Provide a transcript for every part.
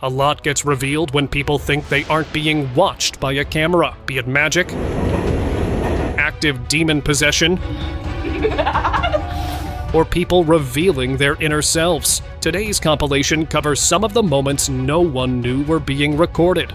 A lot gets revealed when people think they aren't being watched by a camera, be it magic, active demon possession, or people revealing their inner selves. Today's compilation covers some of the moments no one knew were being recorded.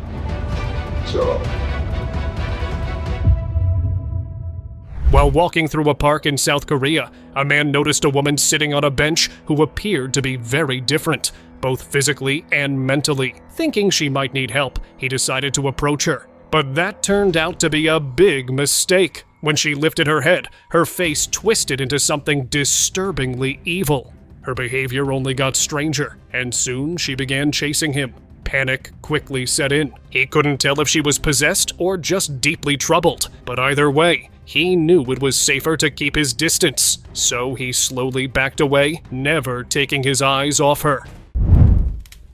While walking through a park in South Korea, a man noticed a woman sitting on a bench who appeared to be very different, both physically and mentally. Thinking she might need help, he decided to approach her. But that turned out to be a big mistake. When she lifted her head, her face twisted into something disturbingly evil. Her behavior only got stranger, and soon she began chasing him. Panic quickly set in. He couldn't tell if she was possessed or just deeply troubled, but either way, he knew it was safer to keep his distance, so he slowly backed away, never taking his eyes off her.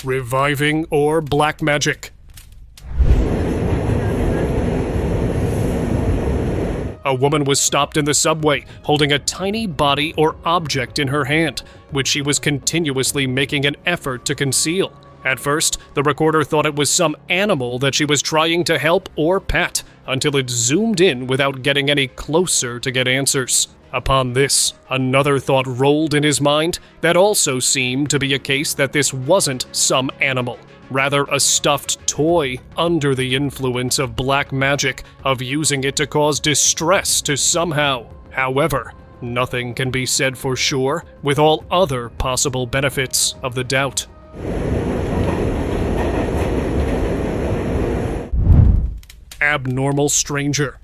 Reviving or black magic. A woman was stopped in the subway, holding a tiny body or object in her hand, which she was continuously making an effort to conceal. At first, the recorder thought it was some animal that she was trying to help or pet, until it zoomed in without getting any closer to get answers. Upon this, another thought rolled in his mind that also seemed to be a case that this wasn't some animal, rather a stuffed toy under the influence of black magic, of using it to cause distress to somehow. However, nothing can be said for sure, with all other possible benefits of the doubt. Abnormal stranger.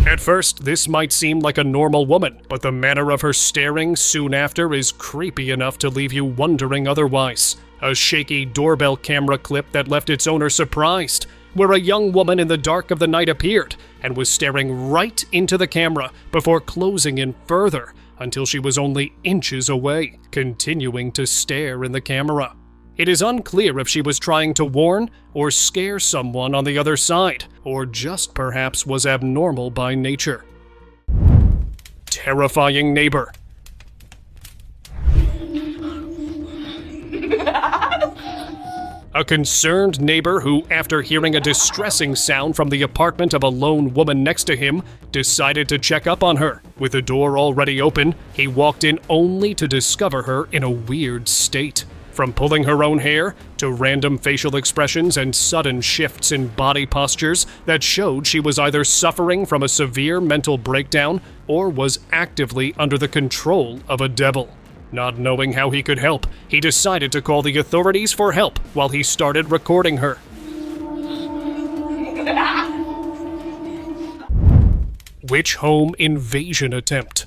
At first, this might seem like a normal woman, but the manner of her staring soon after is creepy enough to leave you wondering otherwise. A shaky doorbell camera clip that left its owner surprised, where a young woman in the dark of the night appeared and was staring right into the camera before closing in further until she was only inches away, continuing to stare in the camera. It is unclear if she was trying to warn or scare someone on the other side, or just perhaps was abnormal by nature. Terrifying neighbor. A concerned neighbor who, after hearing a distressing sound from the apartment of a lone woman next to him, decided to check up on her. With the door already open, he walked in only to discover her in a weird state. From pulling her own hair, to random facial expressions and sudden shifts in body postures that showed she was either suffering from a severe mental breakdown or was actively under the control of a devil. Not knowing how he could help, he decided to call the authorities for help while he started recording her. Witch home invasion attempt.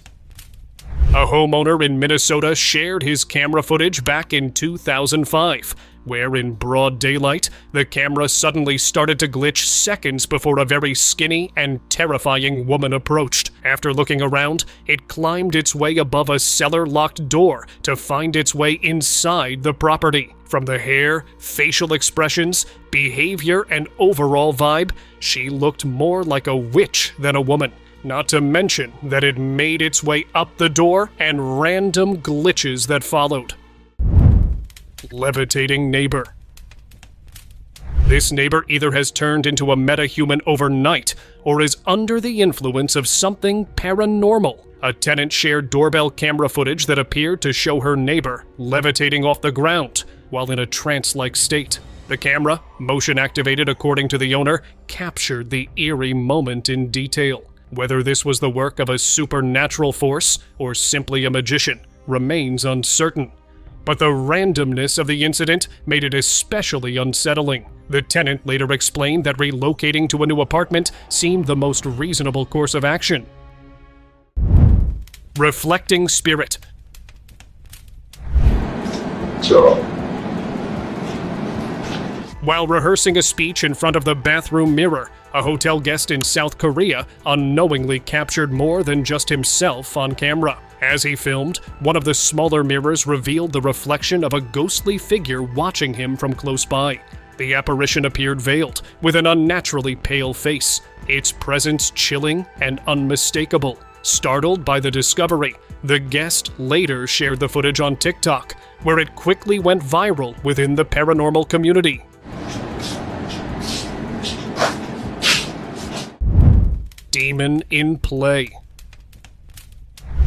A homeowner in Minnesota shared his camera footage back in 2005, where in broad daylight, the camera suddenly started to glitch seconds before a very skinny and terrifying woman approached. After looking around, it climbed its way above a cellar-locked door to find its way inside the property. From the hair, facial expressions, behavior, and overall vibe, she looked more like a witch than a woman. Not to mention that it made its way up the door and random glitches that followed. Levitating neighbor. This neighbor either has turned into a metahuman overnight or is under the influence of something paranormal. A tenant shared doorbell camera footage that appeared to show her neighbor levitating off the ground while in a trance-like state. The camera, motion activated according to the owner, captured the eerie moment in detail. Whether this was the work of a supernatural force or simply a magician remains uncertain. But the randomness of the incident made it especially unsettling. The tenant later explained that relocating to a new apartment seemed the most reasonable course of action. Reflecting spirit. While rehearsing a speech in front of the bathroom mirror, a hotel guest in South Korea unknowingly captured more than just himself on camera. As he filmed, one of the smaller mirrors revealed the reflection of a ghostly figure watching him from close by. The apparition appeared veiled, with an unnaturally pale face, its presence chilling and unmistakable. Startled by the discovery, the guest later shared the footage on TikTok, where it quickly went viral within the paranormal community. Demon in play.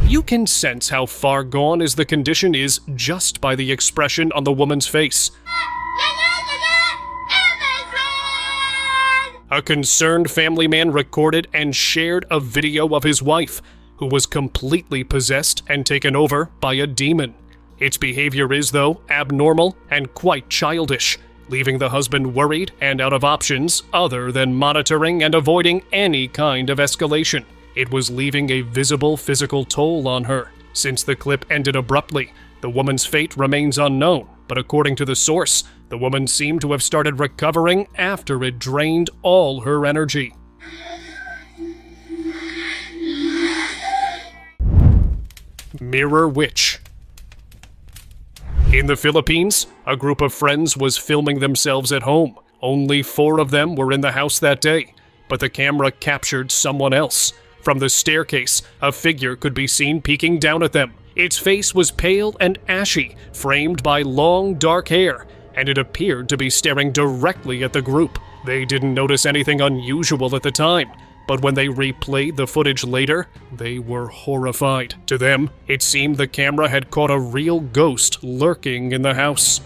You can sense how far gone is the condition is just by the expression on the woman's face. A concerned family man recorded and shared a video of his wife, who was completely possessed and taken over by a demon. Its behavior is, though, abnormal and quite childish, leaving the husband worried and out of options other than monitoring and avoiding any kind of escalation. It was leaving a visible physical toll on her. Since the clip ended abruptly, the woman's fate remains unknown, but according to the source, the woman seemed to have started recovering after it drained all her energy. Mirror Witch. In the Philippines, a group of friends was filming themselves at home. Only 4 of them were in the house that day, but the camera captured someone else. From the staircase, a figure could be seen peeking down at them. Its face was pale and ashy, framed by long, dark hair, and it appeared to be staring directly at the group. They didn't notice anything unusual at the time, but when they replayed the footage later, they were horrified. To them, it seemed the camera had caught a real ghost lurking in the house.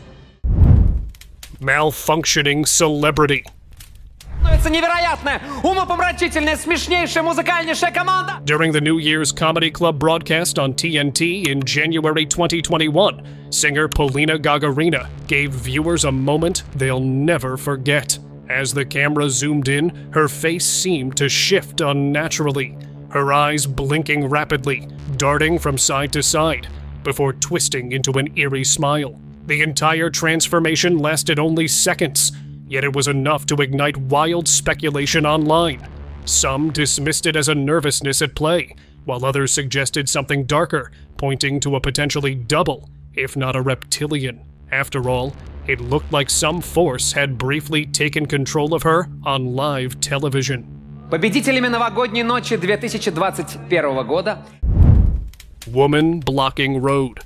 Malfunctioning celebrity. During the New Year's Comedy Club broadcast on TNT in January 2021, singer Polina Gagarina gave viewers a moment they'll never forget. As the camera zoomed in, her face seemed to shift unnaturally, her eyes blinking rapidly, darting from side to side, before twisting into an eerie smile. The entire transformation lasted only seconds, yet it was enough to ignite wild speculation online. Some dismissed it as a nervousness at play, while others suggested something darker, pointing to a potentially double, if not a reptilian. After all, it looked like some force had briefly taken control of her on live television. Победителями новогодней ночи 2021 года. Woman blocking road.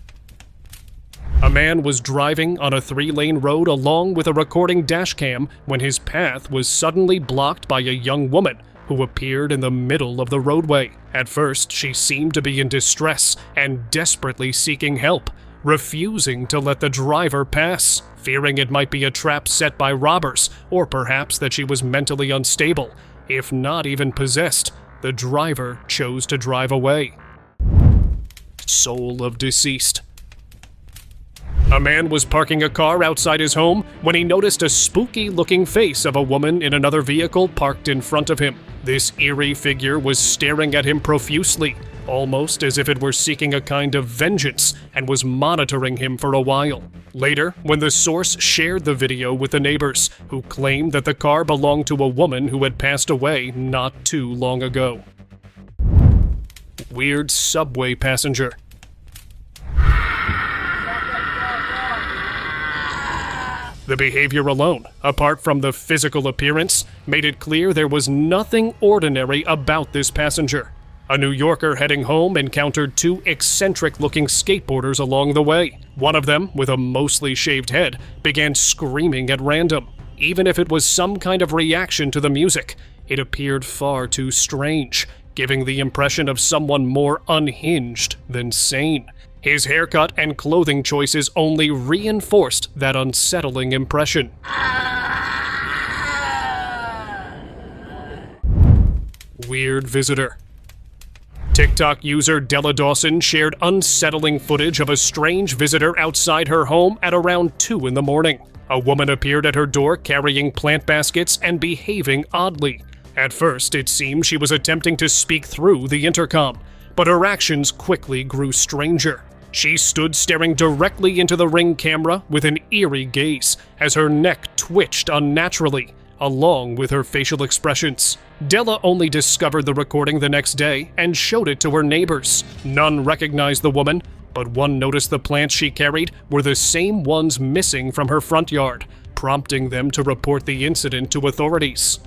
A man was driving on a 3-lane road along with a recording dashcam when his path was suddenly blocked by a young woman who appeared in the middle of the roadway. At first, she seemed to be in distress and desperately seeking help, refusing to let the driver pass, fearing it might be a trap set by robbers, or perhaps that she was mentally unstable. If not even possessed, the driver chose to drive away. Soul of deceased. A man was parking a car outside his home when he noticed a spooky-looking face of a woman in another vehicle parked in front of him. This eerie figure was staring at him profusely, almost as if it were seeking a kind of vengeance and was monitoring him for a while. Later, when the source shared the video with the neighbors, who claimed that the car belonged to a woman who had passed away not too long ago. Weird subway passenger. The behavior alone, apart from the physical appearance, made it clear there was nothing ordinary about this passenger. A New Yorker heading home encountered 2 eccentric-looking skateboarders along the way. One of them, with a mostly shaved head, began screaming at random. Even if it was some kind of reaction to the music, it appeared far too strange, giving the impression of someone more unhinged than sane. His haircut and clothing choices only reinforced that unsettling impression. Weird visitor. TikTok user Della Dawson shared unsettling footage of a strange visitor outside her home at around 2 in the morning. A woman appeared at her door carrying plant baskets and behaving oddly. At first, it seemed she was attempting to speak through the intercom, but her actions quickly grew stranger. She stood staring directly into the Ring camera with an eerie gaze as her neck twitched unnaturally, along with her facial expressions. Della only discovered the recording the next day and showed it to her neighbors. None recognized the woman, but one noticed the plants she carried were the same ones missing from her front yard, prompting them to report the incident to authorities.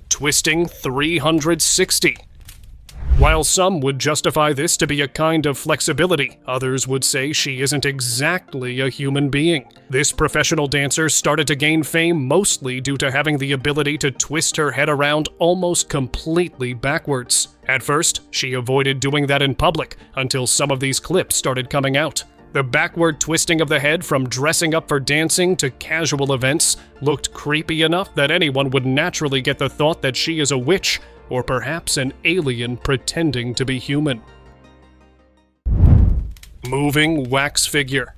Twisting 360. While some would justify this to be a kind of flexibility, others would say she isn't exactly a human being. This professional dancer started to gain fame mostly due to having the ability to twist her head around almost completely backwards. At first, she avoided doing that in public until some of these clips started coming out. The backward twisting of the head from dressing up for dancing to casual events looked creepy enough that anyone would naturally get the thought that she is a witch, or perhaps an alien pretending to be human. Moving wax figure.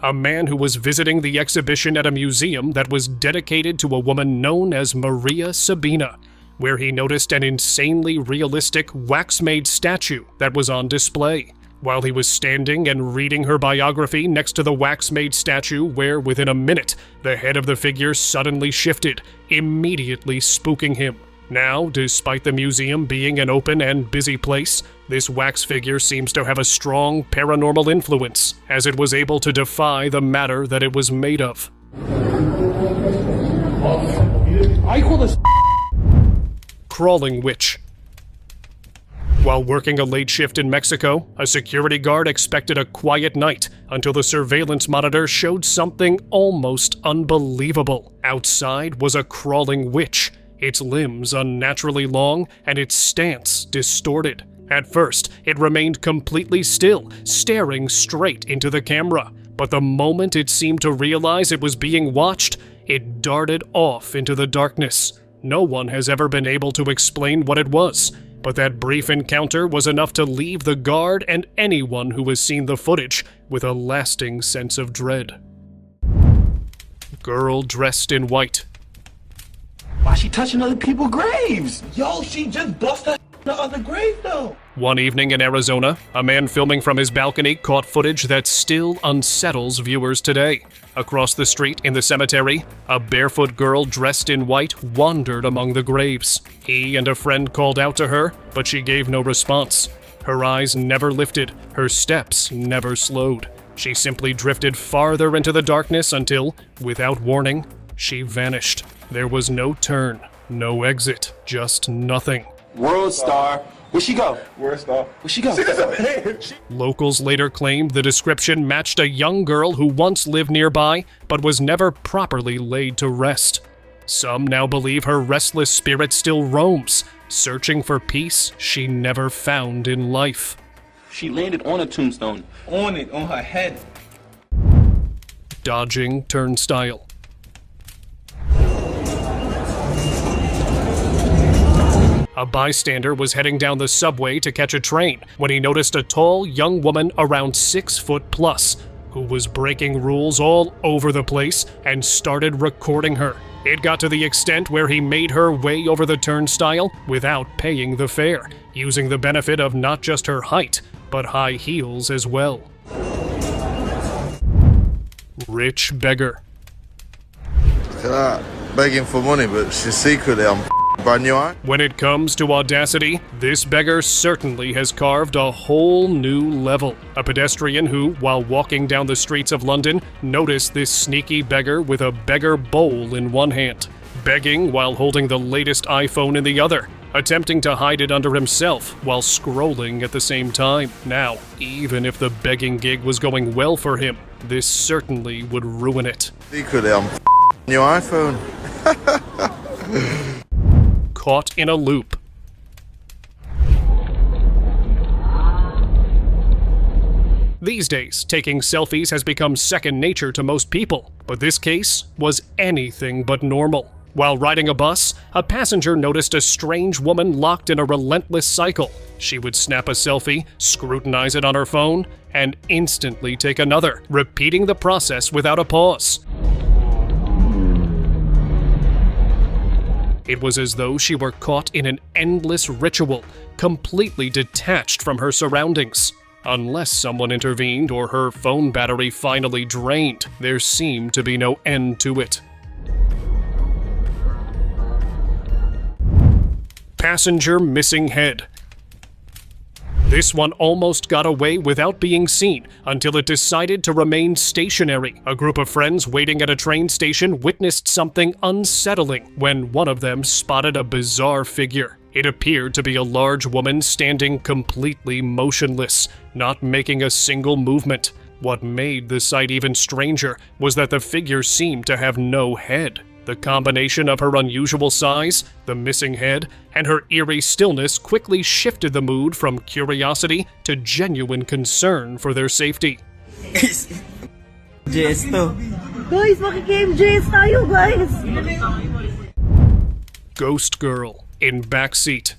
A man who was visiting the exhibition at a museum that was dedicated to a woman known as Maria Sabina, where he noticed an insanely realistic wax-made statue that was on display. While he was standing and reading her biography next to the wax-made statue where, within a minute, the head of the figure suddenly shifted, immediately spooking him. Now, despite the museum being an open and busy place, this wax figure seems to have a strong paranormal influence, as it was able to defy the matter that it was made of. I call this Crawling witch. While working a late shift in Mexico, a security guard expected a quiet night until the surveillance monitor showed something almost unbelievable. Outside was a crawling witch, its limbs unnaturally long and its stance distorted. At first, it remained completely still, staring straight into the camera. But the moment it seemed to realize it was being watched, it darted off into the darkness. No one has ever been able to explain what it was, but that brief encounter was enough to leave the guard and anyone who has seen the footage with a lasting sense of dread. Girl dressed in white. why she touching other people's graves? Yo, she just busted the other grave though. One evening in Arizona, a man filming from his balcony caught footage that still unsettles viewers today. Across the street in the cemetery, a barefoot girl dressed in white wandered among the graves. He and a friend called out to her, but she gave no response. Her eyes never lifted, her steps never slowed. She simply drifted farther into the darkness until, without warning, she vanished. There was no turn, no exit, just nothing. World star. Where'd she go? World star. Where'd she go? Locals later claimed the description matched a young girl who once lived nearby, but was never properly laid to rest. Some now believe her restless spirit still roams, searching for peace she never found in life. She landed on a tombstone. On her head. Dodging turnstile. A bystander was heading down the subway to catch a train when he noticed a tall young woman around 6 foot plus, who was breaking rules all over the place and started recording her. It got to the extent where he made her way over the turnstile without paying the fare, using the benefit of not just her height, but high heels as well. Rich beggar. Begging for money, but she's secretly on brand new eye. When it comes to audacity, this beggar certainly has carved a whole new level. A pedestrian who, while walking down the streets of London, noticed this sneaky beggar with a beggar bowl in one hand, begging while holding the latest iPhone in the other, attempting to hide it under himself while scrolling at the same time. Now, even if the begging gig was going well for him, this certainly would ruin it. Secretly on new iPhone. Caught in a loop. These days, taking selfies has become second nature to most people, but this case was anything but normal. While riding a bus, a passenger noticed a strange woman locked in a relentless cycle. She would snap a selfie, scrutinize it on her phone, and instantly take another, repeating the process without a pause. It was as though she were caught in an endless ritual, completely detached from her surroundings. Unless someone intervened or her phone battery finally drained, there seemed to be no end to it. Passenger missing head. This one almost got away without being seen until it decided to remain stationary. A group of friends waiting at a train station witnessed something unsettling when one of them spotted a bizarre figure. It appeared to be a large woman standing completely motionless, not making a single movement. What made the sight even stranger was that the figure seemed to have no head. The combination of her unusual size, the missing head, and her eerie stillness quickly shifted the mood from curiosity to genuine concern for their safety. Guys, makiki-MJS tayo, guys! Ghost Girl in backseat.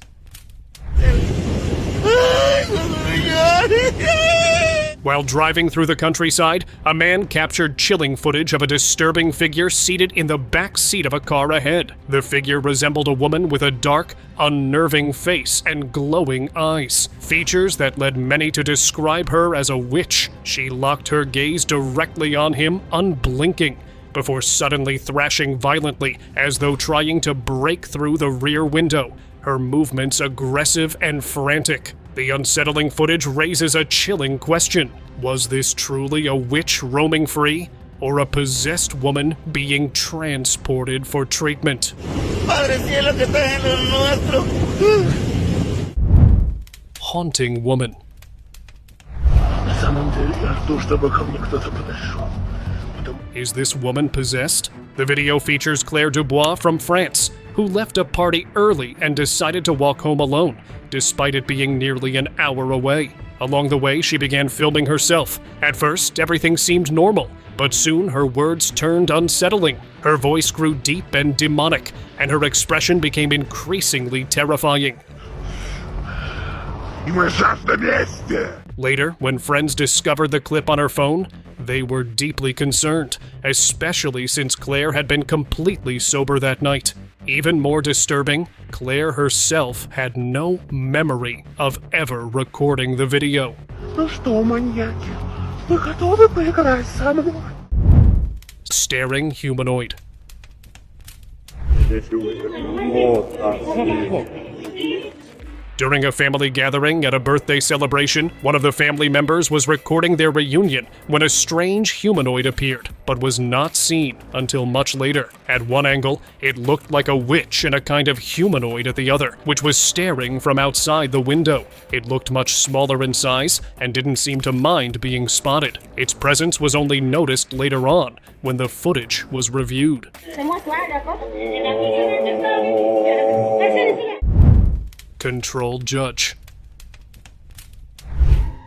While driving through the countryside, a man captured chilling footage of a disturbing figure seated in the back seat of a car ahead. The figure resembled a woman with a dark, unnerving face and glowing eyes, features that led many to describe her as a witch. She locked her gaze directly on him, unblinking, before suddenly thrashing violently as though trying to break through the rear window, her movements aggressive and frantic. The unsettling footage raises a chilling question. Was this truly a witch roaming free, or a possessed woman being transported for treatment? Haunting woman. Is this woman possessed? The video features Claire Dubois from France, who left a party early and decided to walk home alone, despite it being nearly an hour away. Along the way, she began filming herself. At first, everything seemed normal, but soon her words turned unsettling. Her voice grew deep and demonic, and her expression became increasingly terrifying. Later, when friends discovered the clip on her phone, they were deeply concerned, especially since Claire had been completely sober that night. Even more disturbing, Claire herself had no memory of ever recording the video. Staring humanoid. During a family gathering at a birthday celebration, one of the family members was recording their reunion when a strange humanoid appeared, but was not seen until much later. At one angle, it looked like a witch and a kind of humanoid at the other, which was staring from outside the window. It looked much smaller in size and didn't seem to mind being spotted. Its presence was only noticed later on, when the footage was reviewed. Controlled judge.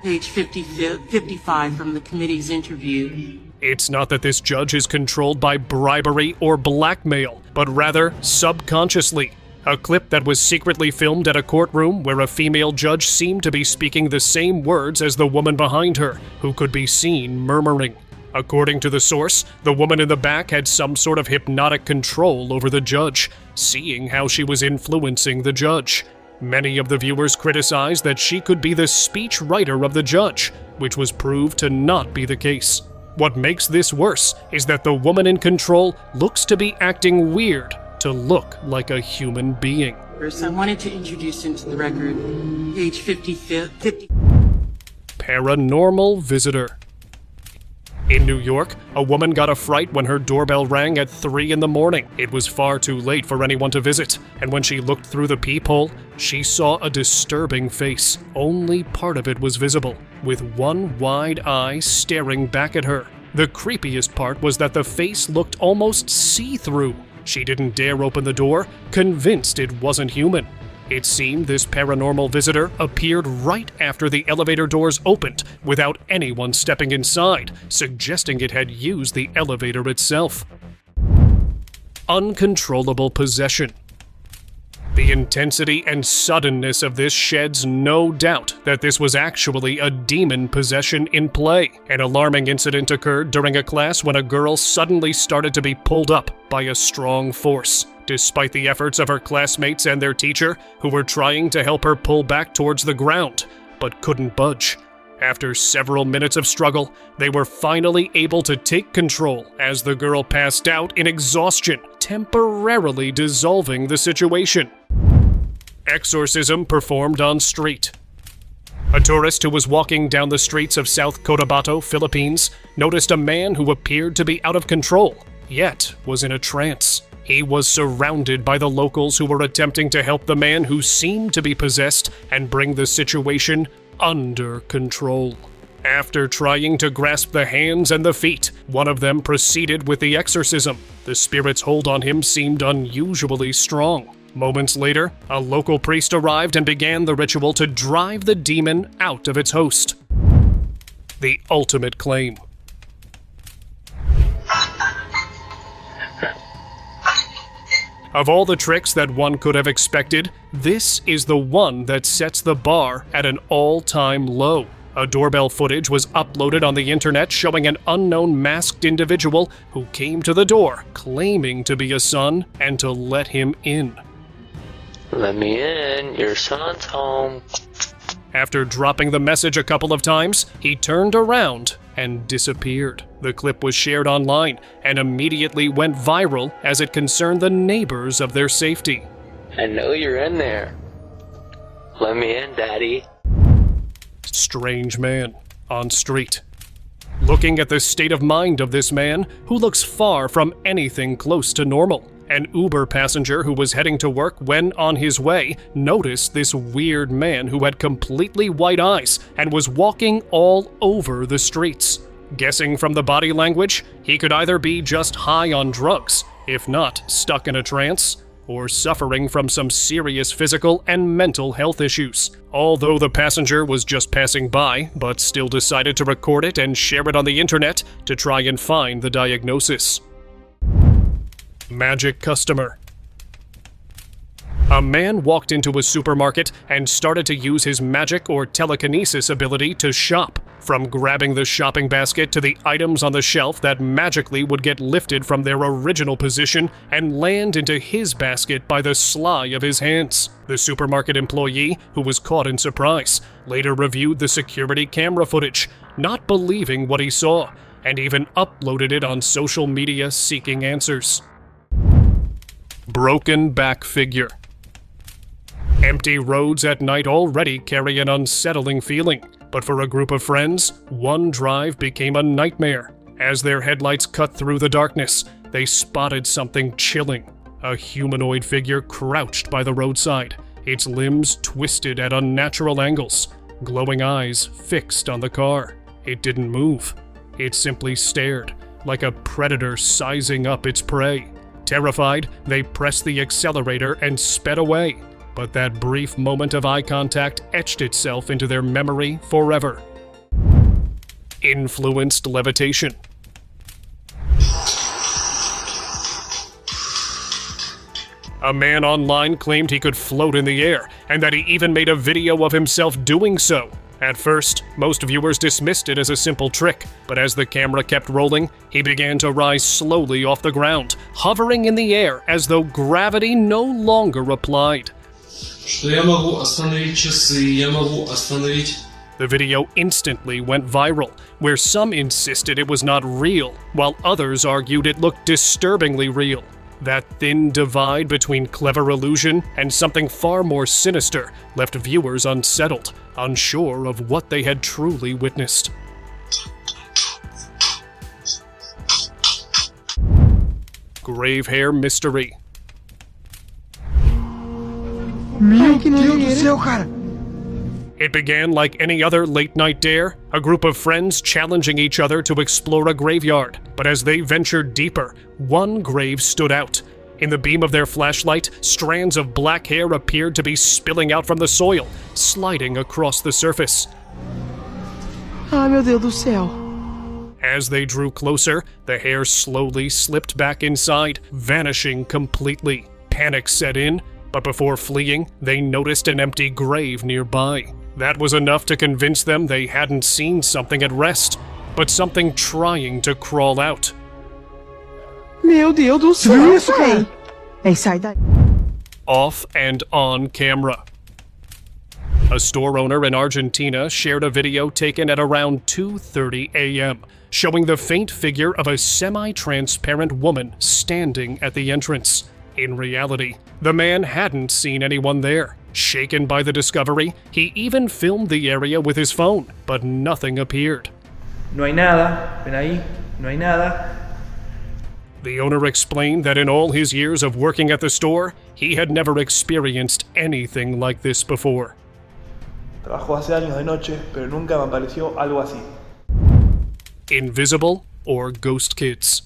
Page 55 from the committee's interview. It's not that this judge is controlled by bribery or blackmail, but rather subconsciously. A clip that was secretly filmed at a courtroom where a female judge seemed to be speaking the same words as the woman behind her, who could be seen murmuring. According to the source, the woman in the back had some sort of hypnotic control over the judge, seeing how she was influencing the judge. Many of the viewers criticized that she could be the speech writer of the judge, which was proved to not be the case. What makes this worse is that the woman in control looks to be acting weird to look like a human being. First, I wanted to introduce into the record, page 50. Paranormal visitor. In New York, a woman got a fright when her doorbell rang at 3 in the morning. It was far too late for anyone to visit, and when she looked through the peephole, she saw a disturbing face. Only part of it was visible, with one wide eye staring back at her. The creepiest part was that the face looked almost see-through. She didn't dare open the door, convinced it wasn't human. It seemed this paranormal visitor appeared right after the elevator doors opened, without anyone stepping inside, suggesting it had used the elevator itself. Uncontrollable possession. The intensity and suddenness of this sheds no doubt that this was actually a demon possession in play. An alarming incident occurred during a class when a girl suddenly started to be pulled up by a strong force. Despite the efforts of her classmates and their teacher, who were trying to help her pull back towards the ground, but couldn't budge. After several minutes of struggle, they were finally able to take control as the girl passed out in exhaustion, temporarily dissolving the situation. Exorcism performed on street. A tourist who was walking down the streets of South Cotabato, Philippines, noticed a man who appeared to be out of control, yet was in a trance. He was surrounded by the locals who were attempting to help the man who seemed to be possessed and bring the situation under control. After trying to grasp the hands and the feet, one of them proceeded with the exorcism. The spirit's hold on him seemed unusually strong. Moments later, a local priest arrived and began the ritual to drive the demon out of its host. The ultimate claim. Of all the tricks that one could have expected, this is the one that sets the bar at an all-time low. A doorbell footage was uploaded on the internet showing an unknown masked individual who came to the door, claiming to be a son and to let him in. Let me in, your son's home. After dropping the message a couple of times, he turned around and disappeared. The clip was shared online and immediately went viral as it concerned the neighbors of their safety. I know you're in there. Let me in, Daddy. Strange man on street. Looking at the state of mind of this man, who looks far from anything close to normal. An Uber passenger who was heading to work when on his way noticed this weird man who had completely white eyes and was walking all over the streets. Guessing from the body language, he could either be just high on drugs, if not stuck in a trance, or suffering from some serious physical and mental health issues. Although the passenger was just passing by, but still decided to record it and share it on the internet to try and find the diagnosis. Magic customer. A man walked into a supermarket and started to use his magic or telekinesis ability to shop, from grabbing the shopping basket to the items on the shelf that magically would get lifted from their original position and land into his basket by the sly of his hands. The supermarket employee, who was caught in surprise, later reviewed the security camera footage, not believing what he saw, and even uploaded it on social media seeking answers. Broken back figure. Empty roads at night already carry an unsettling feeling, but for a group of friends, one drive became a nightmare. As their headlights cut through the darkness, they spotted something chilling. A humanoid figure crouched by the roadside, its limbs twisted at unnatural angles, glowing eyes fixed on the car. It didn't move. It simply stared, like a predator sizing up its prey. Terrified, they pressed the accelerator and sped away, but that brief moment of eye contact etched itself into their memory forever. Influenced levitation. A man online claimed he could float in the air, and that he even made a video of himself doing so. At first, most viewers dismissed it as a simple trick, but as the camera kept rolling, he began to rise slowly off the ground, hovering in the air as though gravity no longer applied. The video instantly went viral, where some insisted it was not real, while others argued it looked disturbingly real. That thin divide between clever illusion and something far more sinister left viewers unsettled, unsure of what they had truly witnessed. Grave hair mystery. It began like any other late-night dare, a group of friends challenging each other to explore a graveyard. But as they ventured deeper, one grave stood out. In the beam of their flashlight, strands of black hair appeared to be spilling out from the soil, sliding across the surface. Ah, meu Deus do céu. As they drew closer, the hair slowly slipped back inside, vanishing completely. Panic set in, but before fleeing, they noticed an empty grave nearby. That was enough to convince them they hadn't seen something at rest, but something trying to crawl out. Meu Deus do céu. Isso, cara? Ei, sai daí. Off and on camera. A store owner in Argentina shared a video taken at around 2:30 a.m., showing the faint figure of a semi-transparent woman standing at the entrance. In reality, the man hadn't seen anyone there. Shaken by the discovery, he even filmed the area with his phone, but nothing appeared. No hay nada, ven ahí, no hay nada. The owner explained that in all his years of working at the store, he had never experienced anything like this before. Trabajo hace años de noche, pero nunca me apareció algo así. Invisible or ghost kids.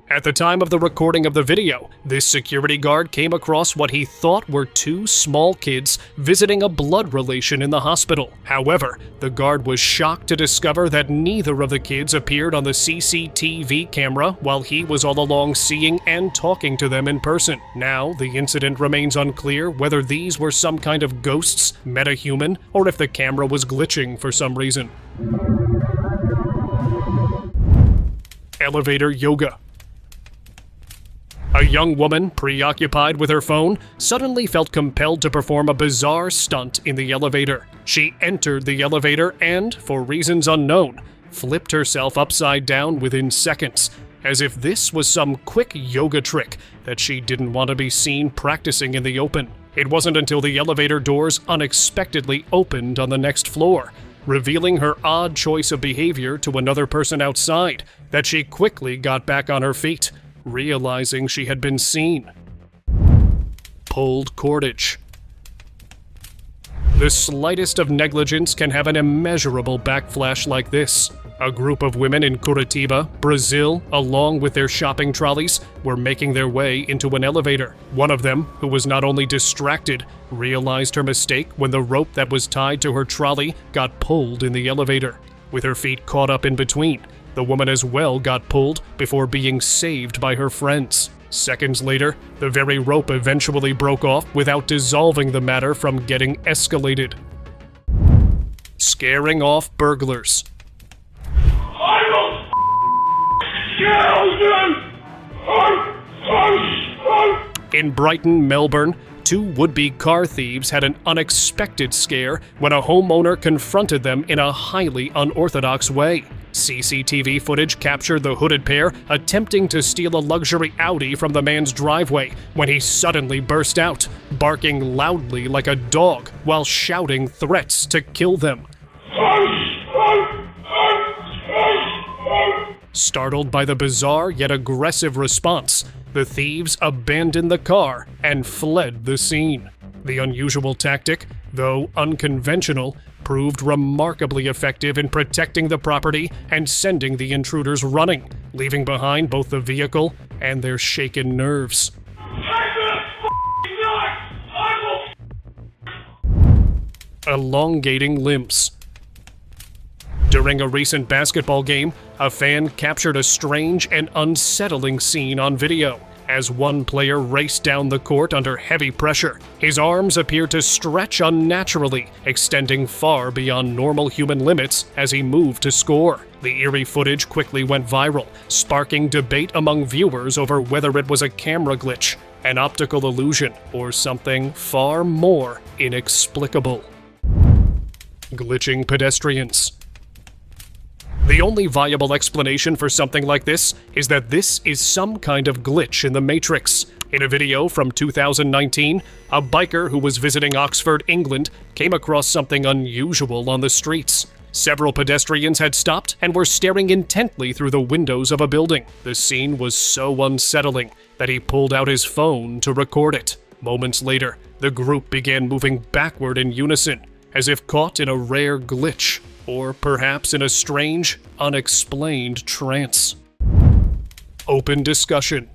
At the time of the recording of the video, this security guard came across what he thought were two small kids visiting a blood relation in the hospital. However, the guard was shocked to discover that neither of the kids appeared on the CCTV camera while he was all along seeing and talking to them in person. Now, the incident remains unclear whether these were some kind of ghosts, metahuman, or if the camera was glitching for some reason. Elevator yoga. A young woman, preoccupied with her phone, suddenly felt compelled to perform a bizarre stunt in the elevator. She entered the elevator and, for reasons unknown, flipped herself upside down within seconds, as if this was some quick yoga trick that she didn't want to be seen practicing in the open. It wasn't until the elevator doors unexpectedly opened on the next floor, revealing her odd choice of behavior to another person outside, that she quickly got back on her feet, realizing she had been seen. Pulled cordage. The slightest of negligence can have an immeasurable backflash like this. A group of women in Curitiba, Brazil, along with their shopping trolleys, were making their way into an elevator. One of them, who was not only distracted, realized her mistake when the rope that was tied to her trolley got pulled in the elevator. With her feet caught up in between, the woman as well got pulled before being saved by her friends. Seconds later, the very rope eventually broke off without dissolving the matter from getting escalated. Scaring off burglars. In Brighton, Melbourne, two would-be car thieves had an unexpected scare when a homeowner confronted them in a highly unorthodox way. CCTV footage captured the hooded pair attempting to steal a luxury Audi from the man's driveway when he suddenly burst out, barking loudly like a dog while shouting threats to kill them. Startled by the bizarre yet aggressive response, the thieves abandoned the car and fled the scene. The unusual tactic, though unconventional, proved remarkably effective in protecting the property and sending the intruders running, leaving behind both the vehicle and their shaken nerves. Elongating limbs. During a recent basketball game, a fan captured a strange and unsettling scene on video. As one player raced down the court under heavy pressure, his arms appeared to stretch unnaturally, extending far beyond normal human limits as he moved to score. The eerie footage quickly went viral, sparking debate among viewers over whether it was a camera glitch, an optical illusion, or something far more inexplicable. Glitching pedestrians. The only viable explanation for something like this is that this is some kind of glitch in the Matrix. In a video from 2019, a biker who was visiting Oxford, England, came across something unusual on the streets. Several pedestrians had stopped and were staring intently through the windows of a building. The scene was so unsettling that he pulled out his phone to record it. Moments later, the group began moving backward in unison, as if caught in a rare glitch, or perhaps in a strange, unexplained trance. Open discussion.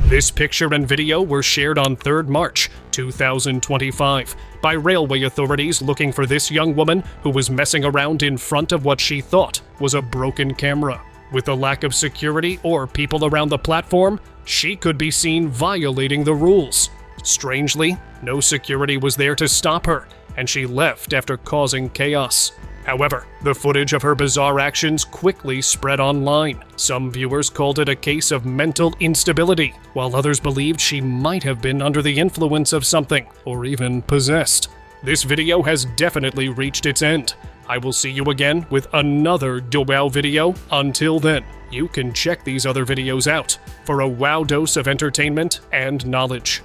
This picture and video were shared on 3rd March, 2025, by railway authorities looking for this young woman who was messing around in front of what she thought was a broken camera. With the lack of security or people around the platform, she could be seen violating the rules. Strangely, no security was there to stop her, and she left after causing chaos. However, the footage of her bizarre actions quickly spread online. Some viewers called it a case of mental instability, while others believed she might have been under the influence of something, or even possessed. This video has definitely reached its end. I will see you again with another DeWow video. Until then, you can check these other videos out for a wow dose of entertainment and knowledge.